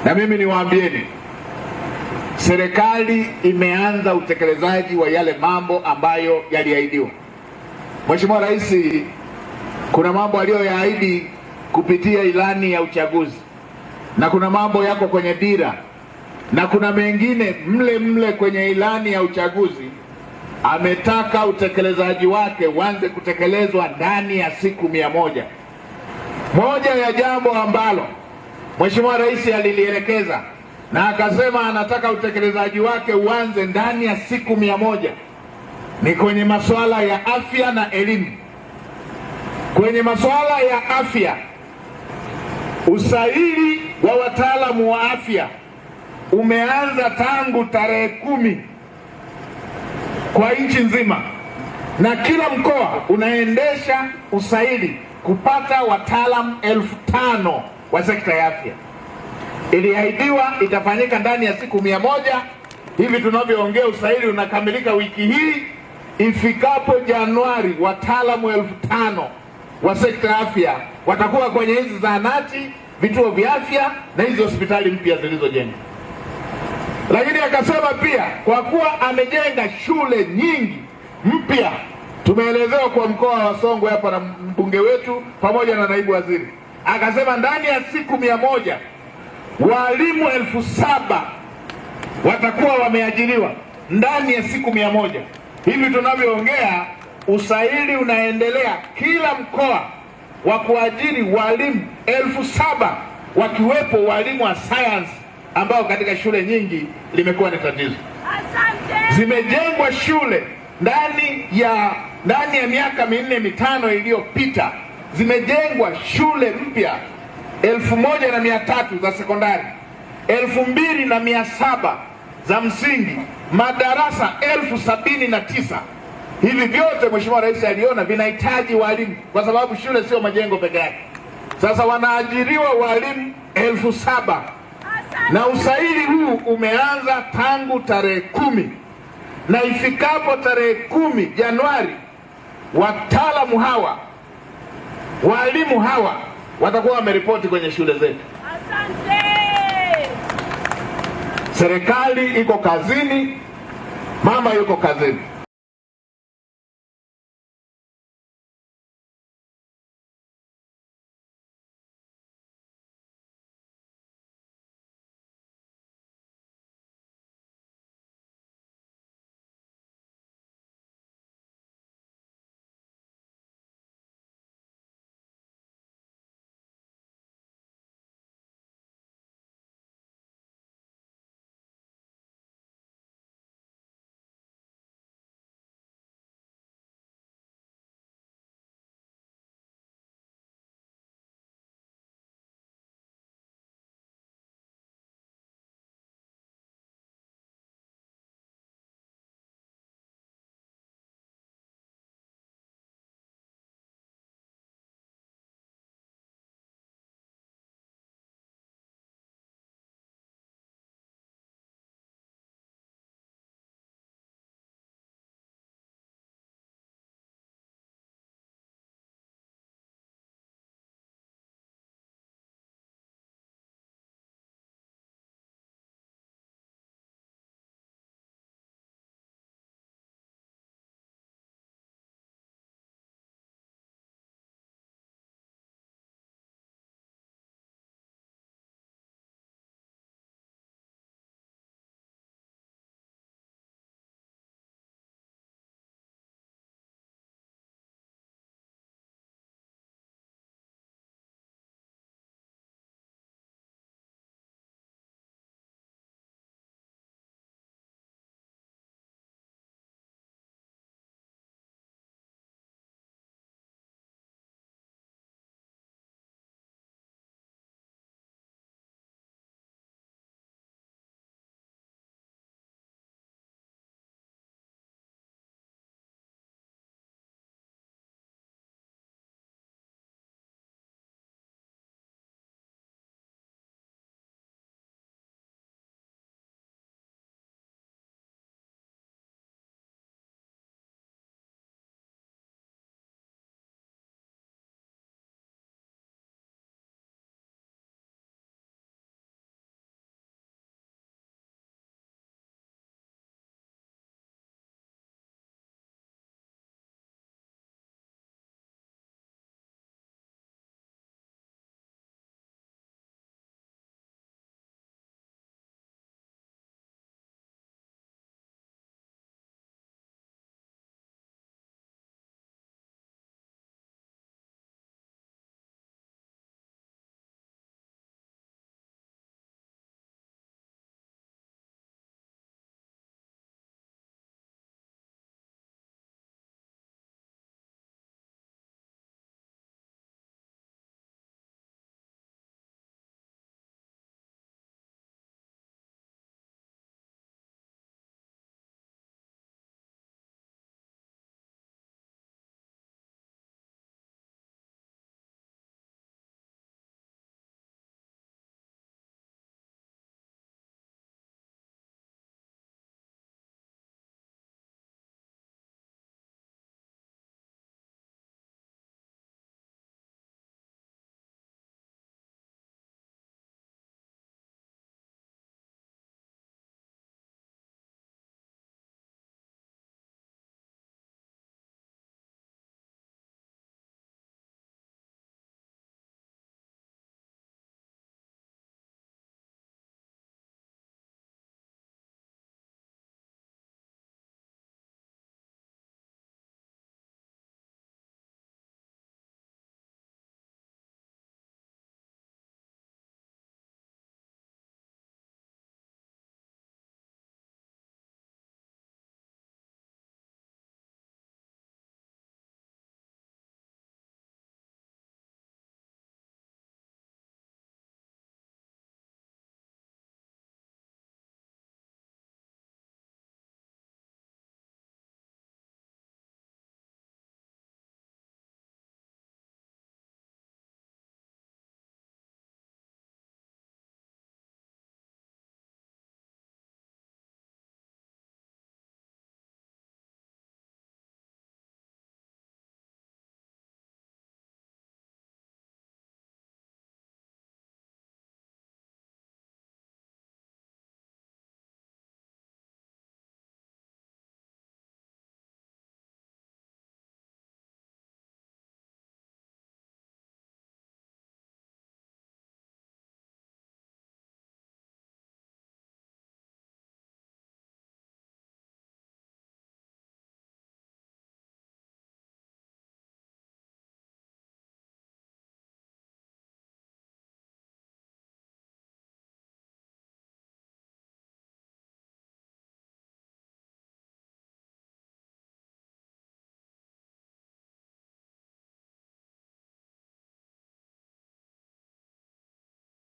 Na mimi niwaambieni, serikali imeanza utekelezaji wa yale mambo ambayo yaliahidiwa. Mheshimiwa Rais kuna mambo aliyoyaahidi kupitia ilani ya uchaguzi, na kuna mambo yako kwenye dira, na kuna mengine mle kwenye ilani ya uchaguzi. Ametaka utekelezaji wake uanze kutekelezwa ndani ya siku 100. Moja ya jambo ambalo Mheshimiwa Rais alilielekeza na akasema anataka utekelezaji wake uanze ndani ya siku 100 ni kwenye masuala ya afya na elimu. Kwenye masuala ya afya, usaili wa wataalamu wa afya umeanza tangu tarehe 10 kwa nchi nzima, na kila mkoa unaendesha usaili kupata wataalamu 5,000 wa sekta ya afya. Iliahidiwa itafanyika ndani ya siku 100. Hivi tunavyoongea usaili unakamilika wiki hii. Ifikapo Januari, wataalamu 5,000 wa sekta ya afya watakuwa kwenye hizi zahanati, vituo vya afya na hizi hospitali mpya zilizojengwa. Lakini akasema pia kwa kuwa amejenga shule nyingi mpya, tumeelezewa kwa mkoa wa Songwe hapa na mbunge wetu pamoja na naibu waziri, akasema ndani ya siku 100 walimu 7,000 watakuwa wameajiriwa ndani ya siku 100. Hivi tunavyoongea usaili unaendelea kila mkoa wa kuajiri walimu 7,000 wakiwepo walimu wa science ambao katika shule nyingi limekuwa ni tatizo. Zimejengwa shule ndani ya miaka 4-5 iliyopita, zimejengwa shule mpya 1,300 za sekondari, 2,700 za msingi, madarasa 79,000. Hivi vyote Mheshimiwa Rais aliona vinahitaji walimu, kwa sababu shule sio majengo peke yake. Sasa wanaajiriwa walimu 7,000, na usaili huu umeanza tangu tarehe 10, na ifikapo tarehe 10 Januari wataalamu hawa, walimu hawa watakuwa wameripoti kwenye shule zetu. Asante. Serikali iko kazini, mama yuko kazini.